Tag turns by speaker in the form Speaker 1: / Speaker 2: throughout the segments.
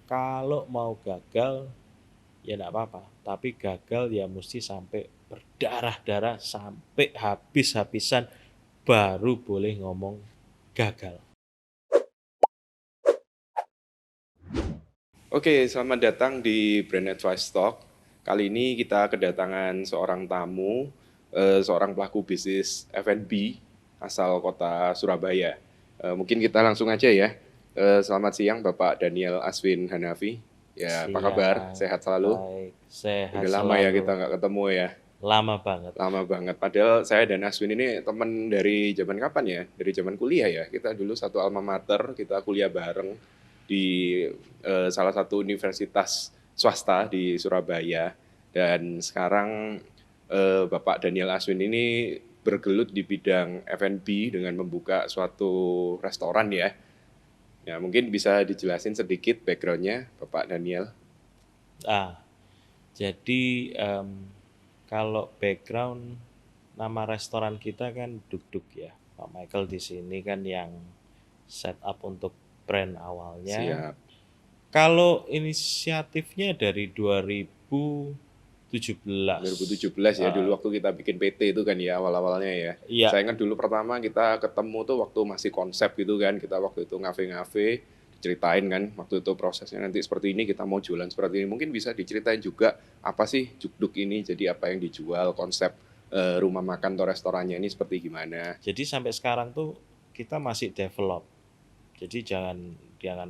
Speaker 1: Kalau mau gagal ya enggak apa-apa, tapi gagal ya mesti sampai berdarah-darah, sampai habis-habisan baru boleh ngomong gagal.
Speaker 2: Oke, selamat datang di Brand Advice Talk. Kali ini kita kedatangan seorang tamu, seorang pelaku bisnis F&B asal kota Surabaya. Mungkin kita langsung aja ya. Selamat siang Bapak Daniel Aswin Hanafi. Ya, apa kabar?
Speaker 1: Siang,
Speaker 2: Sehat selalu?
Speaker 1: baik, sehat
Speaker 2: Udah lama ya
Speaker 1: selalu.
Speaker 2: kita nggak ketemu ya.
Speaker 1: Lama banget.
Speaker 2: Lama banget. Padahal saya dan Aswin ini teman dari zaman kapan ya? Dari zaman kuliah ya. Kita dulu satu alma mater, kita kuliah bareng di salah satu universitas swasta di Surabaya. Dan sekarang Bapak Daniel Aswin ini bergelut di bidang F&B dengan membuka suatu restoran ya. Ya, mungkin bisa dijelasin sedikit backgroundnya Bapak Daniel.
Speaker 1: Jadi kalau background nama restoran kita kan Duk-Duk ya. Pak Michael di sini kan yang set up untuk brand awalnya.
Speaker 2: Siap.
Speaker 1: Kalau inisiatifnya dari 2017.
Speaker 2: 2017 ya, dulu waktu kita bikin PT itu kan ya, awal-awalnya ya.
Speaker 1: Iya.
Speaker 2: Saya ingat dulu pertama kita ketemu tuh waktu masih konsep gitu kan, kita waktu itu ngafe-ngafe, diceritain kan waktu itu prosesnya nanti seperti ini, kita mau jualan seperti ini. Mungkin bisa diceritain juga apa sih Duk-Duk ini, jadi apa yang dijual, konsep rumah makan atau restorannya ini seperti gimana.
Speaker 1: Jadi sampai sekarang tuh kita masih develop. Jadi jangan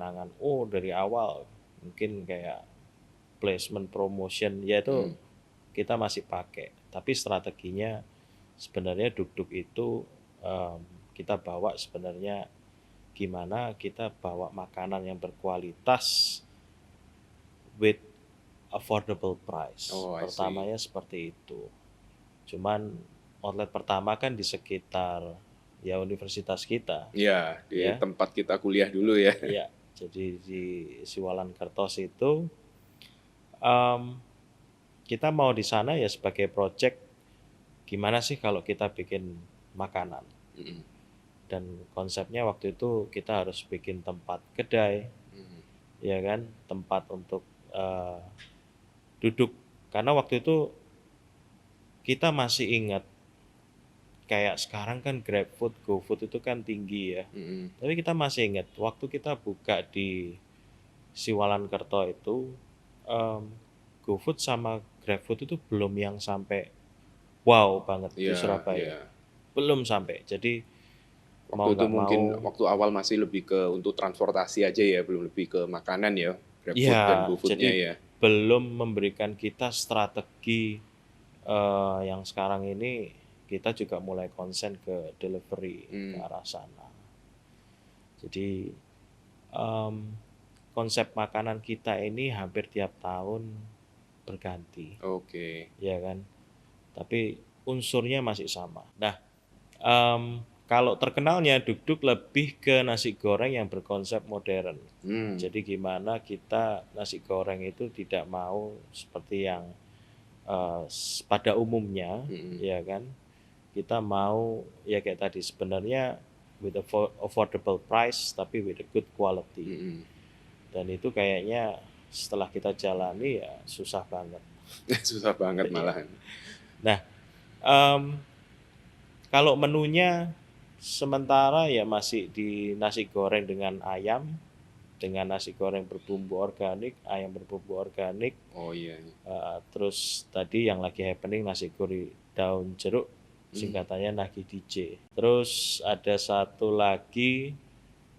Speaker 1: angan dari awal mungkin kayak placement promotion ya itu kita masih pakai. Tapi strateginya sebenarnya Duk-Duk itu kita bawa sebenarnya gimana kita bawa makanan yang berkualitas with affordable price.
Speaker 2: Oh, I see.
Speaker 1: Pertamanya seperti itu. Cuman outlet pertama kan di sekitar ya universitas kita.
Speaker 2: Iya, di
Speaker 1: Ya.
Speaker 2: tempat kita kuliah dulu ya.
Speaker 1: Iya, jadi di Siwalan Kertos itu kita mau di sana ya sebagai project gimana sih kalau kita bikin makanan. Dan konsepnya waktu itu kita harus bikin tempat kedai, ya kan, tempat untuk duduk. Karena waktu itu kita masih ingat kayak sekarang kan GrabFood, GoFood itu kan tinggi ya. Tapi kita masih ingat waktu kita buka di Siwalan Kerto itu GoFood sama GrabFood itu belum yang sampai wow banget di Surabaya. Belum sampai. Jadi
Speaker 2: waktu itu mungkin waktu awal masih lebih ke untuk transportasi aja ya, belum lebih ke makanan ya, GrabFood dan GoFood-nya ya.
Speaker 1: Belum memberikan kita strategi yang sekarang ini kita juga mulai konsen ke delivery ke arah sana. Jadi konsep makanan kita ini hampir tiap tahun berganti.
Speaker 2: Oke.
Speaker 1: Ya kan? Tapi unsurnya masih sama. Nah, kalau terkenalnya Duk-Duk lebih ke nasi goreng yang berkonsep modern. Jadi gimana kita nasi goreng itu tidak mau seperti yang pada umumnya, ya kan? Kita mau ya kayak tadi sebenarnya with affordable price tapi with a good quality. Dan itu kayaknya setelah kita jalani ya susah banget.
Speaker 2: Susah banget malahan.
Speaker 1: Nah, kalau menunya sementara ya masih di nasi goreng dengan ayam, dengan nasi goreng berbumbu organik, ayam berbumbu organik.
Speaker 2: Oh iya.
Speaker 1: Terus tadi yang lagi happening nasi goreng daun jeruk, singkatannya Nagi DJ. Terus ada satu lagi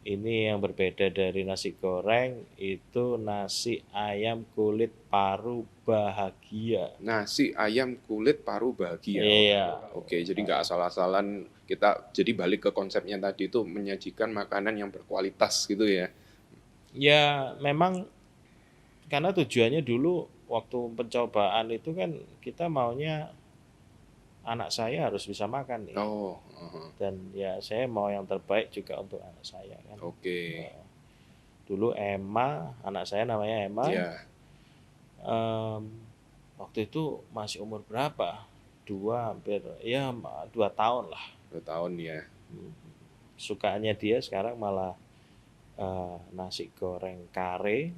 Speaker 1: ini yang berbeda dari nasi goreng itu nasi ayam kulit paru bahagia.
Speaker 2: Nasi ayam kulit paru bahagia.
Speaker 1: Iya.
Speaker 2: Oke, jadi nggak asal-asalan kita jadi balik ke konsepnya tadi itu menyajikan makanan yang berkualitas gitu ya.
Speaker 1: Ya memang karena tujuannya dulu waktu pencobaan itu kan kita maunya anak saya harus bisa makan nih. Dan ya saya mau yang terbaik juga untuk anak saya kan.
Speaker 2: Oke.
Speaker 1: Dulu Emma, anak saya namanya Emma.
Speaker 2: Iya.
Speaker 1: Waktu itu masih umur berapa? 2 tahun lah.
Speaker 2: 2 tahun ya.
Speaker 1: Sukaannya dia sekarang malah nasi goreng kare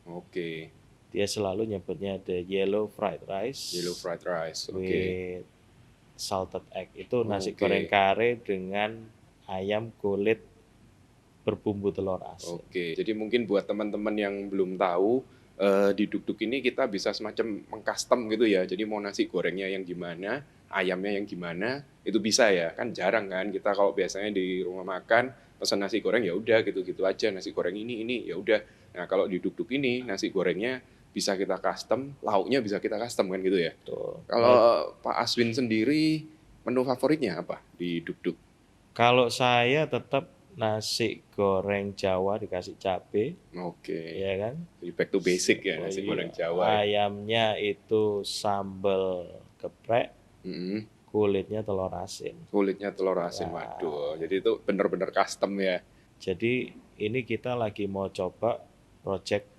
Speaker 2: Oke.
Speaker 1: Dia selalu nyebutnya the yellow fried rice
Speaker 2: Yellow fried rice. Oke.
Speaker 1: with salted egg. Itu nasi
Speaker 2: Oke.
Speaker 1: goreng kare dengan ayam kulit berbumbu telur asin.
Speaker 2: Oke, jadi mungkin buat teman-teman yang belum tahu, di Duk Duk ini kita bisa semacam mengcustom gitu ya. Jadi mau nasi gorengnya yang gimana, ayamnya yang gimana, itu bisa ya. Kan jarang kan kita kalau biasanya di rumah makan pesan nasi goreng ya udah gitu-gitu aja, nasi goreng ini ya udah. Nah, kalau di Duk Duk ini nasi gorengnya bisa kita custom, lauknya bisa kita custom kan gitu ya.
Speaker 1: Tuh.
Speaker 2: Kalau Pak Aswin sendiri menu favoritnya apa di Duk Duk?
Speaker 1: Kalau saya tetap nasi goreng Jawa dikasih cabe,
Speaker 2: Oke.
Speaker 1: ya kan?
Speaker 2: Jadi back to basic ya nasi goreng Jawa ya.
Speaker 1: Ayamnya itu sambal geprek,
Speaker 2: Mm-mm.
Speaker 1: kulitnya telur asin.
Speaker 2: Kulitnya telur asin, waduh. Jadi itu bener-bener custom ya.
Speaker 1: Jadi ini kita lagi mau coba project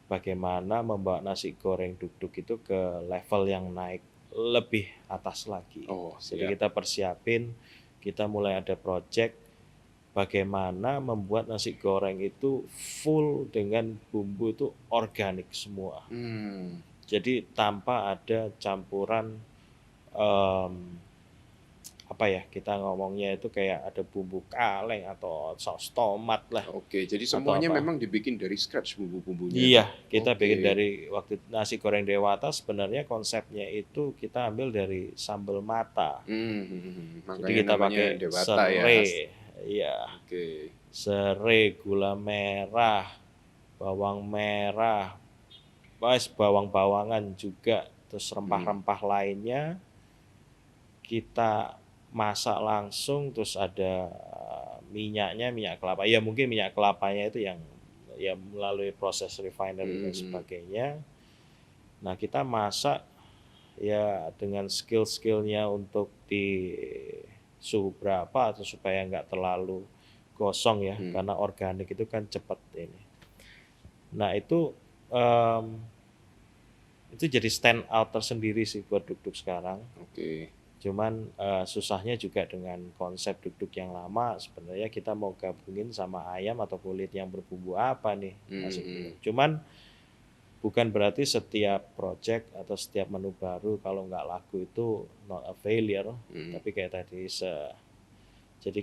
Speaker 1: bagaimana membawa nasi goreng Duk Duk itu ke level yang naik lebih atas lagi.
Speaker 2: Oh,
Speaker 1: Jadi
Speaker 2: siap.
Speaker 1: kita persiapin, kita mulai ada project bagaimana membuat nasi goreng itu full dengan bumbu itu organik semua. Jadi tanpa ada campuran apa ya, kita ngomongnya itu kayak ada bumbu kaleng atau saus tomat lah.
Speaker 2: Oke, jadi semuanya memang dibikin dari scratch bumbu-bumbunya.
Speaker 1: Iya, kita bikin dari waktu nasi goreng Dewata sebenarnya konsepnya itu kita ambil dari sambal mata. Jadi kita pakai serai, ya, serai, gula merah, bawang merah, bawang-bawangan juga, terus rempah-rempah lainnya kita masak langsung, terus ada minyaknya, minyak kelapa. Ya mungkin minyak kelapanya itu yang ya melalui proses refinery dan sebagainya. Nah kita masak ya dengan skill-skillnya untuk di suhu berapa atau supaya nggak terlalu gosong ya, karena organik itu kan cepat ini. Nah itu jadi stand out tersendiri sih buat Duk Duk sekarang. Cuman susahnya juga dengan konsep Duk Duk yang lama, sebenarnya kita mau gabungin sama ayam atau kulit yang berbumbu apa nih. Cuman bukan berarti setiap project atau setiap menu baru kalau nggak laku itu not a failure, tapi kayak tadi jadi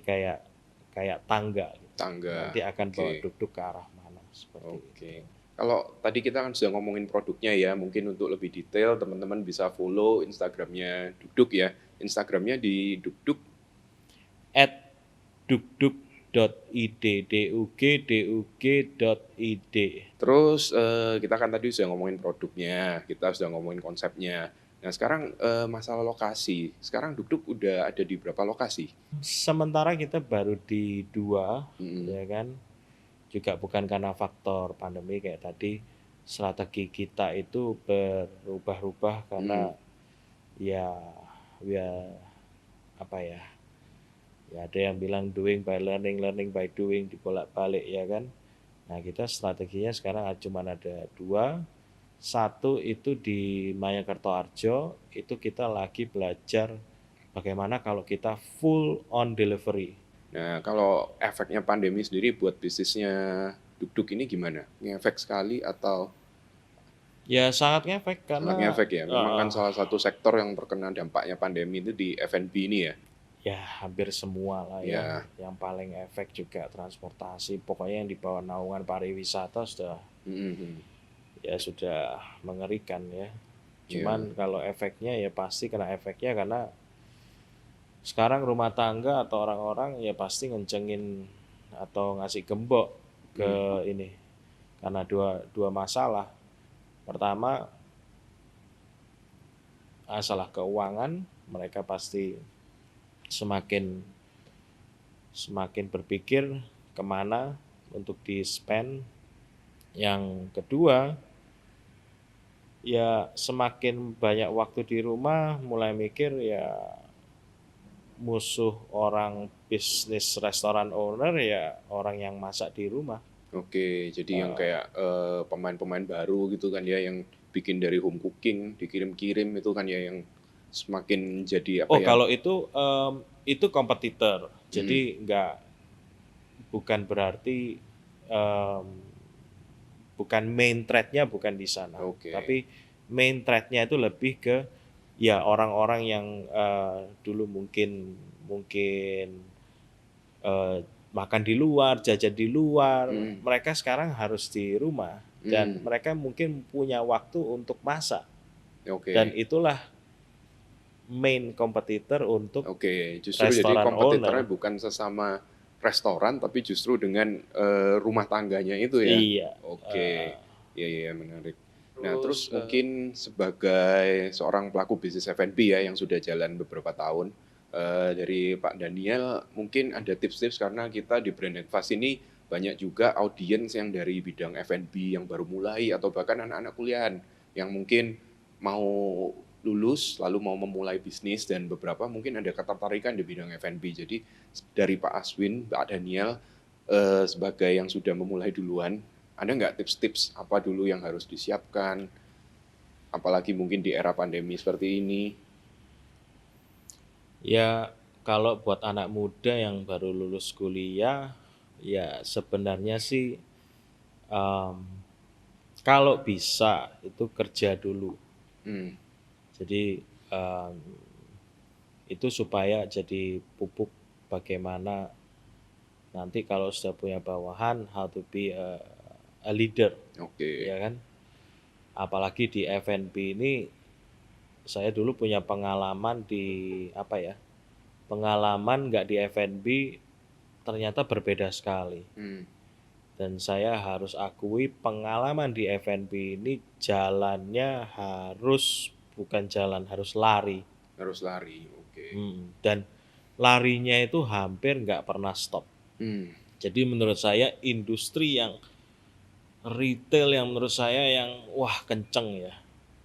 Speaker 1: kayak tangga. Nanti akan bawa Duk Duk ke arah mana seperti itu.
Speaker 2: Kalau tadi kita kan sudah ngomongin produknya ya, mungkin untuk lebih detail teman-teman bisa follow Instagramnya Duk Duk ya. Instagramnya di dukduk
Speaker 1: @dukduk.id, dug.id.
Speaker 2: Terus kita kan tadi sudah ngomongin produknya, kita sudah ngomongin konsepnya. Nah sekarang masalah lokasi, sekarang Duk Duk udah ada di berapa lokasi?
Speaker 1: Sementara kita baru di 2, ya kan. Juga bukan karena faktor pandemi kayak tadi, strategi kita itu berubah-ubah karena ya apa ya, ada yang bilang doing by learning, learning by doing, dibolak-balik ya kan. Nah kita strateginya sekarang cuma ada 2. Satu itu di Mayakertoarjo, itu kita lagi belajar bagaimana kalau kita full on delivery.
Speaker 2: Nah, kalau efeknya pandemi sendiri buat bisnisnya Duk Duk ini gimana? Ngefek sekali atau?
Speaker 1: Ya sangat ngefek karena.
Speaker 2: Sangat ngefek ya. Memang kan salah satu sektor yang terkena dampaknya pandemi itu di F&B ini ya.
Speaker 1: Ya hampir semua lah ya. Yang paling efek juga transportasi. Pokoknya yang di bawah naungan pariwisata sudah ya sudah mengerikan ya. Cuman kalau efeknya ya pasti kena efeknya karena sekarang rumah tangga atau orang-orang ya pasti ngencengin atau ngasih gembok ke ini karena dua masalah. Pertama masalah keuangan, mereka pasti semakin berpikir kemana untuk di-spend. Yang kedua ya semakin banyak waktu di rumah, mulai mikir ya musuh orang bisnis restoran owner ya orang yang masak di rumah.
Speaker 2: Oke, jadi yang kayak pemain-pemain baru gitu kan ya, yang bikin dari home cooking, dikirim-kirim itu kan ya yang semakin jadi apa ya?
Speaker 1: Kalau itu kompetitor, jadi bukan berarti bukan main trade-nya bukan di sana.
Speaker 2: Oke.
Speaker 1: Tapi main trade-nya itu lebih ke ya orang-orang yang dulu mungkin makan di luar, jajan di luar, mereka sekarang harus di rumah dan mereka mungkin punya waktu untuk masak. Dan itulah main kompetitor untuk
Speaker 2: justru jadi
Speaker 1: restoran
Speaker 2: kompetitornya
Speaker 1: owner.
Speaker 2: bukan sesama restoran tapi justru dengan rumah tangganya itu ya.
Speaker 1: Iya.
Speaker 2: Iya menarik. Nah, terus mungkin sebagai seorang pelaku bisnis F&B ya yang sudah jalan beberapa tahun, dari Pak Daniel mungkin ada tips-tips karena kita di Brand Advice ini banyak juga audiens yang dari bidang F&B yang baru mulai atau bahkan anak-anak kuliahan yang mungkin mau lulus lalu mau memulai bisnis dan beberapa mungkin ada ketertarikan di bidang F&B. Jadi dari Pak Aswin, Pak Daniel sebagai yang sudah memulai duluan, ada nggak tips-tips apa dulu yang harus disiapkan? Apalagi mungkin di era pandemi seperti ini.
Speaker 1: Ya, kalau buat anak muda yang baru lulus kuliah, ya sebenarnya sih kalau bisa itu kerja dulu. Jadi itu supaya jadi pupuk bagaimana nanti kalau sudah punya bawahan how to be a leader. Ya kan? Apalagi di F&B ini saya dulu punya pengalaman di pengalaman nggak di F&B ternyata berbeda sekali. Dan saya harus akui pengalaman di F&B ini jalannya harus lari. Dan larinya itu hampir nggak pernah stop. Jadi menurut saya industri yang retail yang menurut saya yang wah kenceng ya.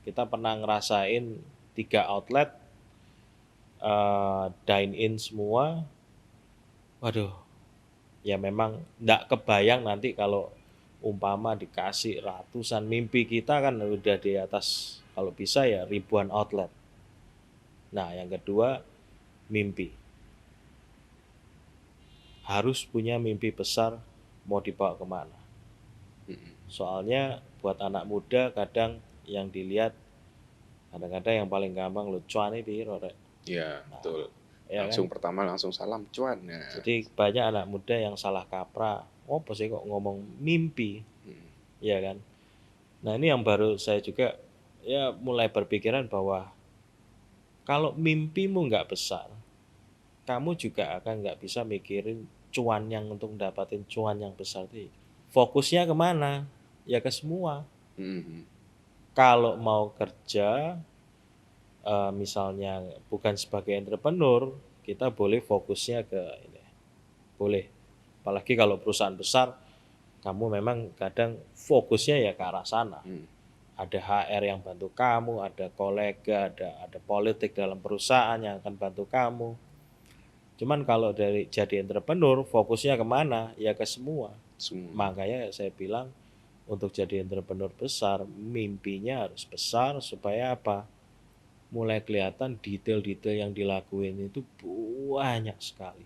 Speaker 1: Kita pernah ngerasain 3 outlet dine-in semua. Waduh, ya memang nggak kebayang nanti kalau umpama dikasih ratusan, mimpi kita kan udah di atas kalau bisa ya ribuan outlet. Nah yang kedua mimpi. Harus punya mimpi besar mau dibawa kemana. Soalnya buat anak muda kadang yang dilihat kadang-kadang yang paling gampang lu cuan piro rek.
Speaker 2: Iya, betul. Ya langsung kan? Pertama langsung salam cuan. Nah.
Speaker 1: Jadi banyak anak muda yang salah kaprah. Apa sih kok ngomong mimpi? Ya kan? Nah ini yang baru saya juga ya mulai berpikiran bahwa kalau mimpimu nggak besar, kamu juga akan nggak bisa mikirin cuan yang untuk dapatin cuan yang besar itu. Fokusnya kemana? Ya ke semua. Kalau mau kerja, misalnya bukan sebagai entrepreneur, kita boleh fokusnya ke ini. Boleh. Apalagi kalau perusahaan besar, kamu memang kadang fokusnya ya ke arah sana. Ada HR yang bantu kamu, ada kolega, ada politik dalam perusahaan yang akan bantu kamu. Cuman kalau dari jadi entrepreneur, fokusnya kemana? Ya ke semua. Makanya saya bilang untuk jadi entrepreneur besar, mimpinya harus besar supaya apa? Mulai kelihatan detail-detail yang dilakuin itu banyak sekali.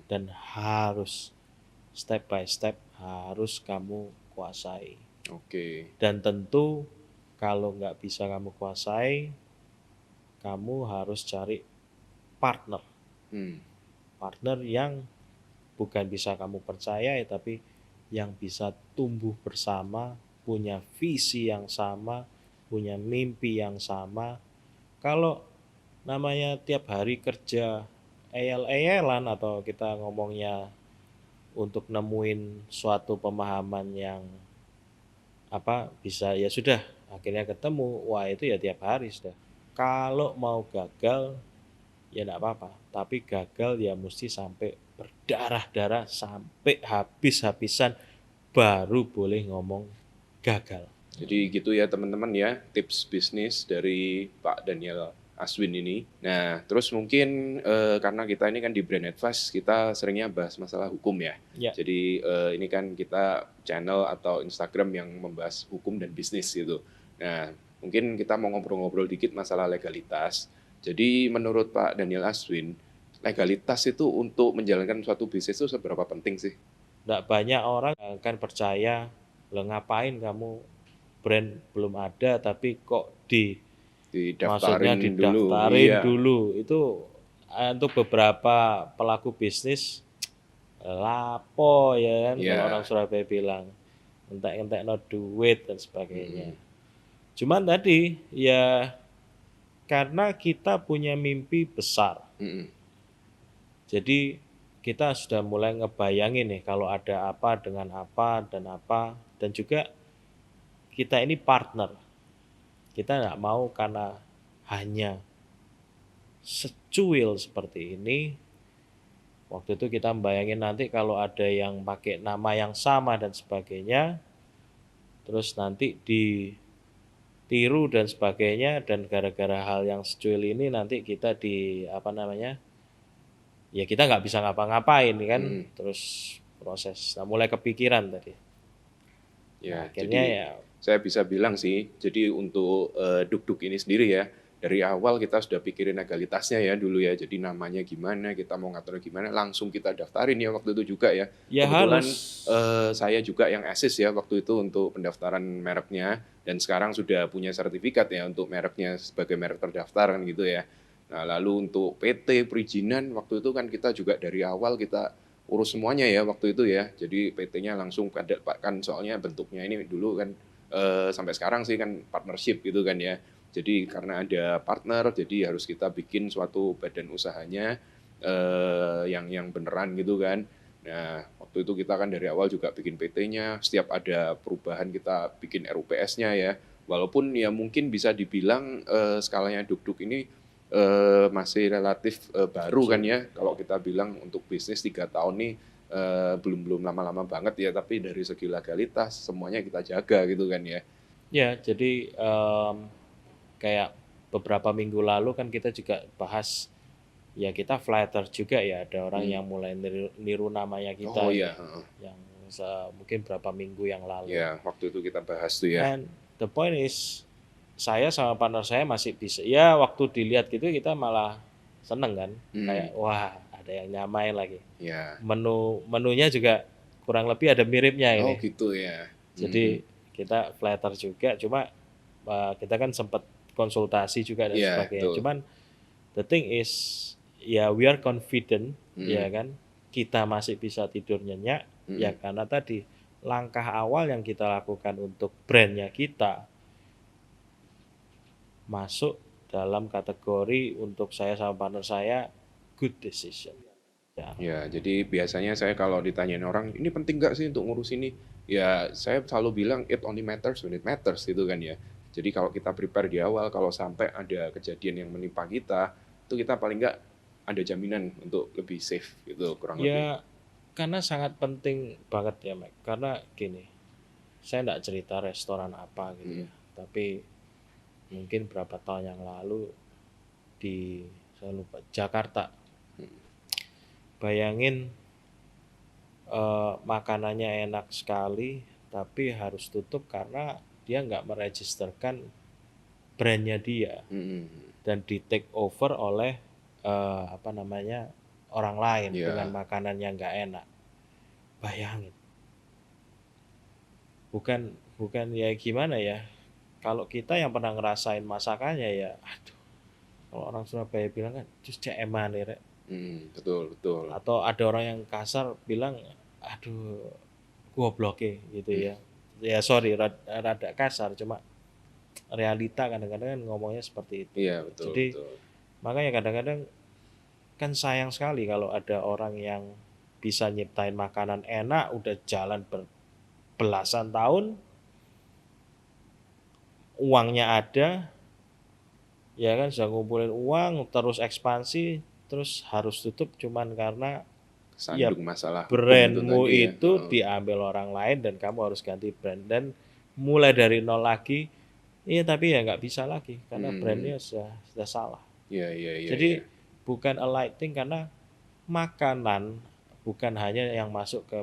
Speaker 1: Dan harus step by step harus kamu kuasai. Dan tentu kalau nggak bisa kamu kuasai, kamu harus cari partner. Partner yang bukan bisa kamu percaya tapi yang bisa tumbuh bersama, punya visi yang sama, punya mimpi yang sama. Kalau namanya tiap hari kerja eyel-eyelan atau kita ngomongnya untuk nemuin suatu pemahaman yang bisa ya sudah akhirnya ketemu, wah itu ya tiap hari sudah. Kalau mau gagal ya enggak apa-apa, tapi gagal ya mesti sampai berdarah-darah sampai habis-habisan baru boleh ngomong gagal.
Speaker 2: Jadi gitu ya teman-teman ya, tips bisnis dari Pak Daniel Aswin ini. Nah, terus mungkin karena kita ini kan di Brand Advice, kita seringnya bahas masalah hukum ya. Jadi ini kan kita channel atau Instagram yang membahas hukum dan bisnis gitu. Nah, mungkin kita mau ngobrol-ngobrol dikit masalah legalitas. Jadi menurut Pak Daniel Aswin, legalitas itu untuk menjalankan suatu bisnis itu seberapa penting sih?
Speaker 1: Nggak banyak orang akan percaya Lah ngapain kamu brand belum ada tapi kok maksudnya
Speaker 2: Didaftarin dulu.
Speaker 1: didaftarin
Speaker 2: Iya.
Speaker 1: dulu. Itu untuk beberapa pelaku bisnis lapo ya kan, kalau orang
Speaker 2: Iya.
Speaker 1: Surabaya bilang entek-entek no duit dan sebagainya.
Speaker 2: Mm-mm.
Speaker 1: Cuman tadi ya karena kita punya mimpi besar.
Speaker 2: Mm-mm.
Speaker 1: Jadi kita sudah mulai ngebayangin nih kalau ada apa dengan apa dan juga kita ini partner. Kita nggak mau karena hanya secuil seperti ini. Waktu itu kita bayangin nanti kalau ada yang pakai nama yang sama dan sebagainya, terus nanti ditiru dan sebagainya, dan gara-gara hal yang secuil ini nanti kita ya kita nggak bisa ngapa-ngapain kan, terus proses. Nah, mulai kepikiran tadi.
Speaker 2: Ya,
Speaker 1: Nah, akhirnya
Speaker 2: jadi
Speaker 1: ya
Speaker 2: saya bisa bilang sih, jadi untuk Duk-Duk ini sendiri ya, dari awal kita sudah pikirin legalitasnya ya dulu ya, jadi namanya gimana, kita mau ngatur gimana, langsung kita daftarin ya waktu itu juga ya.
Speaker 1: ya
Speaker 2: Kebetulan
Speaker 1: harus
Speaker 2: saya juga yang assist ya waktu itu untuk pendaftaran mereknya, dan sekarang sudah punya sertifikat ya untuk mereknya sebagai merek terdaftar kan gitu ya. Nah, lalu untuk PT perizinan waktu itu kan kita juga dari awal kita urus semuanya ya waktu itu ya. Jadi PT-nya langsung ada kan, soalnya bentuknya ini dulu kan sampai sekarang sih kan partnership gitu kan ya. Jadi karena ada partner, jadi harus kita bikin suatu badan usahanya yang beneran gitu kan. Nah, waktu itu kita kan dari awal juga bikin PT-nya, setiap ada perubahan kita bikin RUPS-nya ya. Walaupun ya mungkin bisa dibilang skalanya Duk-Duk ini masih relatif baru kan ya. Kalau kita bilang untuk bisnis 3 tahun nih belum lama-lama banget ya, tapi dari segi legalitas semuanya kita jaga gitu kan ya.
Speaker 1: ya jadi kayak beberapa minggu lalu kan kita juga bahas ya, kita flatter juga ya, ada orang yang mulai niru namanya kita
Speaker 2: Oh
Speaker 1: ini
Speaker 2: iya,
Speaker 1: yang mungkin berapa minggu yang lalu.
Speaker 2: ya waktu itu kita bahas tuh ya.
Speaker 1: And the point is saya sama partner saya masih bisa ya, waktu dilihat gitu kita malah seneng kan, kayak wah ada yang nyamain lagi.
Speaker 2: Ya.
Speaker 1: Menunya juga kurang lebih ada miripnya
Speaker 2: Oh
Speaker 1: ini.
Speaker 2: gitu ya.
Speaker 1: Jadi kita flatter juga, cuma kita kan sempat konsultasi juga dan
Speaker 2: Iya,
Speaker 1: sebagainya.
Speaker 2: betul.
Speaker 1: Cuman the thing is ya we are confident ya kan, kita masih bisa tidur nyenyak ya karena tadi langkah awal yang kita lakukan untuk brandnya kita masuk dalam kategori untuk saya sama partner saya good decision.
Speaker 2: Ya, jadi biasanya saya kalau ditanyain orang, ini penting nggak sih untuk ngurus ini? Ya, saya selalu bilang it only matters when it matters gitu kan ya. Jadi kalau kita prepare di awal, kalau sampai ada kejadian yang menimpa kita, itu kita paling nggak ada jaminan untuk lebih safe gitu kurang lebih.
Speaker 1: Ya karena sangat penting banget ya Mike, karena gini, saya nggak cerita restoran apa gitu ya, tapi mungkin berapa tahun yang lalu di saya lupa Jakarta, bayangin makanannya enak sekali tapi harus tutup karena dia nggak meregisterkan brandnya dia dan di take over oleh orang lain dengan makanan yang nggak enak. Bayangin, bukan ya gimana ya, kalau kita yang pernah ngerasain masakannya ya aduh, kalau orang Surabaya bilang kan terus ceeman ya,
Speaker 2: betul.
Speaker 1: atau ada orang yang kasar bilang aduh gobloke gitu ya. Ya sorry rada kasar, cuma realita kadang-kadang kan ngomongnya seperti itu.
Speaker 2: Iya, betul.
Speaker 1: Jadi makanya kadang-kadang kan sayang sekali kalau ada orang yang bisa nyiptain makanan enak udah jalan berbelasan tahun, uangnya ada ya kan, sudah ngumpulin uang terus ekspansi, terus harus tutup cuman karena ya
Speaker 2: masalah
Speaker 1: brandmu itu
Speaker 2: ya.
Speaker 1: diambil orang lain dan kamu harus ganti brand dan mulai dari nol lagi. Iya, tapi ya nggak bisa lagi karena brandnya sudah salah.
Speaker 2: Iya.
Speaker 1: Jadi bukan a light thing, karena makanan bukan hanya yang masuk ke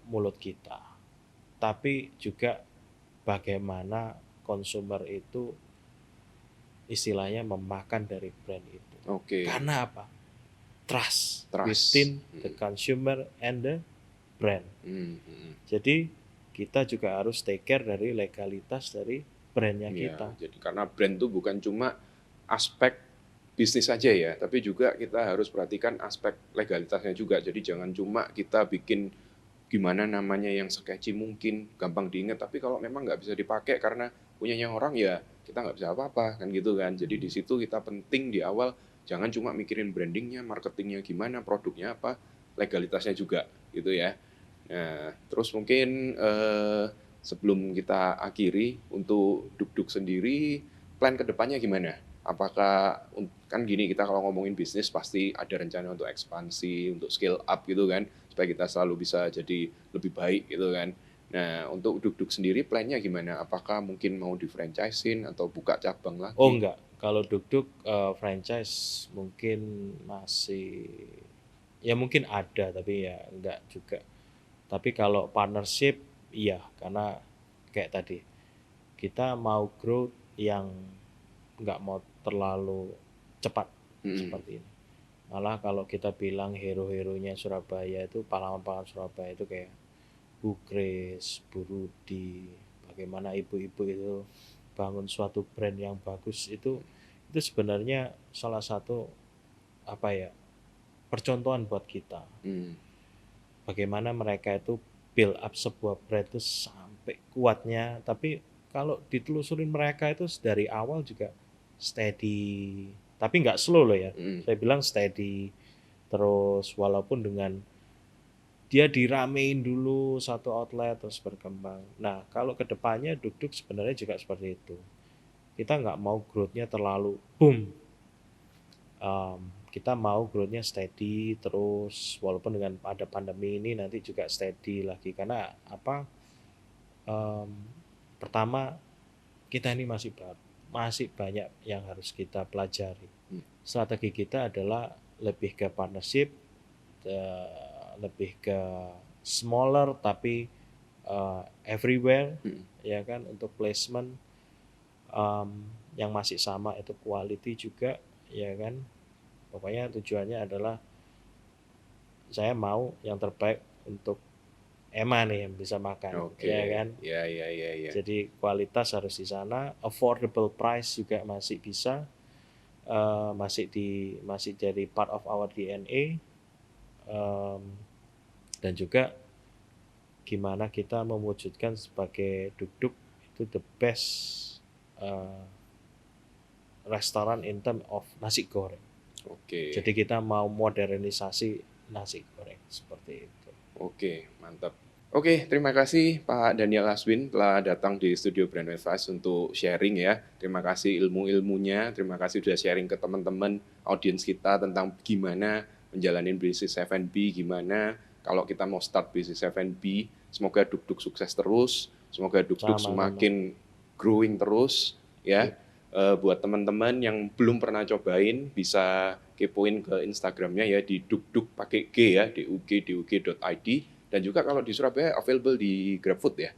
Speaker 1: mulut kita, tapi juga bagaimana konsumer itu istilahnya memakan dari brand itu. Karena apa? Trust within the consumer and the brand. Jadi kita juga harus take care dari legalitas dari brandnya
Speaker 2: Ya,
Speaker 1: kita.
Speaker 2: jadi karena brand itu bukan cuma aspek bisnis saja ya, tapi juga kita harus perhatikan aspek legalitasnya juga. Jadi jangan cuma kita bikin gimana namanya yang sketchy mungkin, gampang diingat, tapi kalau memang nggak bisa dipakai karena punyanya orang ya kita nggak bisa apa-apa kan gitu kan. Jadi di situ kita penting di awal jangan cuma mikirin brandingnya, marketingnya gimana, produknya apa, legalitasnya juga gitu ya. Nah, terus mungkin sebelum kita akhiri untuk Duk sendiri, plan kedepannya gimana? Apakah kan gini kita kalau ngomongin bisnis pasti ada rencana untuk ekspansi, untuk scale up gitu kan, supaya kita selalu bisa jadi lebih baik gitu kan. Nah, untuk Duk sendiri plannya gimana? Apakah mungkin mau di franchisein atau buka cabang
Speaker 1: Oh
Speaker 2: lagi?
Speaker 1: enggak, kalau Duk franchise mungkin masih, ya mungkin ada tapi ya enggak juga. Tapi kalau partnership iya, karena kayak tadi kita mau growth yang nggak mau terlalu cepat
Speaker 2: Hmm.
Speaker 1: seperti ini. Malah kalau kita bilang hero-heronya Surabaya itu, pahlawan-pahlawan Surabaya itu kayak Bu Kris, Bu Rudi, bagaimana ibu-ibu itu bangun suatu brand yang bagus, itu sebenarnya salah satu apa ya, percontohan buat kita.
Speaker 2: Hmm.
Speaker 1: Bagaimana mereka itu build up sebuah brand itu sampai kuatnya, tapi kalau ditelusurin mereka itu dari awal juga steady, tapi nggak slow loh ya.
Speaker 2: Hmm.
Speaker 1: Saya bilang steady terus, walaupun dengan dia diramein dulu satu outlet terus berkembang. Nah, kalau kedepannya Duk sebenarnya juga seperti itu. Kita nggak mau growth-nya terlalu boom. Kita mau growth-nya steady terus, walaupun dengan ada pandemi ini nanti juga steady lagi. Karena apa? Pertama, kita ini masih baru, masih banyak yang harus kita pelajari. Strategi kita adalah lebih ke partnership, lebih ke smaller tapi everywhere, ya kan, untuk placement yang masih sama itu quality juga, ya kan. Pokoknya tujuannya adalah saya mau yang terbaik untuk Emma nih yang bisa makan, ya
Speaker 2: Oke,
Speaker 1: kan.
Speaker 2: ya.
Speaker 1: Jadi kualitas harus di sana, affordable price juga masih bisa, masih jadi part of our DNA, dan juga gimana kita mewujudkan sebagai Duk itu the best restoran in term of nasi goreng.
Speaker 2: Oke.
Speaker 1: Jadi kita mau modernisasi nasi goreng seperti itu.
Speaker 2: Oke, mantap. Oke, terima kasih Pak Daniel Aswin telah datang di studio Brand Advice untuk sharing ya. Terima kasih ilmu-ilmunya, terima kasih sudah sharing ke teman-teman audiens kita tentang gimana menjalani bisnis F&B, gimana kalau kita mau start bisnis F&B. Semoga Duk sukses terus, semoga Duk semakin growing terus ya. Buat teman-teman yang belum pernah cobain bisa kepoin ke Instagramnya ya di duk pakai G ya, dug.id. Dan juga kalau di Surabaya available di GrabFood ya.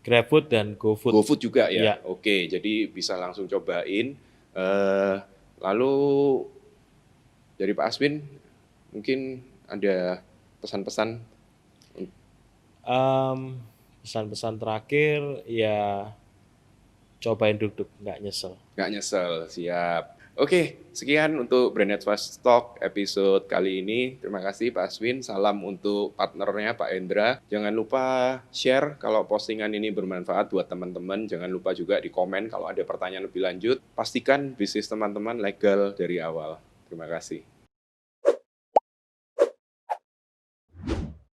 Speaker 1: GrabFood dan GoFood.
Speaker 2: GoFood juga ya.
Speaker 1: Ya.
Speaker 2: Oke, jadi bisa langsung cobain. Lalu dari Pak Aswin mungkin ada pesan-pesan.
Speaker 1: Pesan-pesan terakhir ya, cobain Duk nggak nyesel.
Speaker 2: Nggak nyesel, siap. Oke, sekian untuk Brand Advice Talk episode kali ini. Terima kasih Pak Aswin. Salam untuk partnernya Pak Endra. Jangan lupa share kalau postingan ini bermanfaat buat teman-teman. Jangan lupa juga di komen kalau ada pertanyaan lebih lanjut. Pastikan bisnis teman-teman legal dari awal. Terima kasih.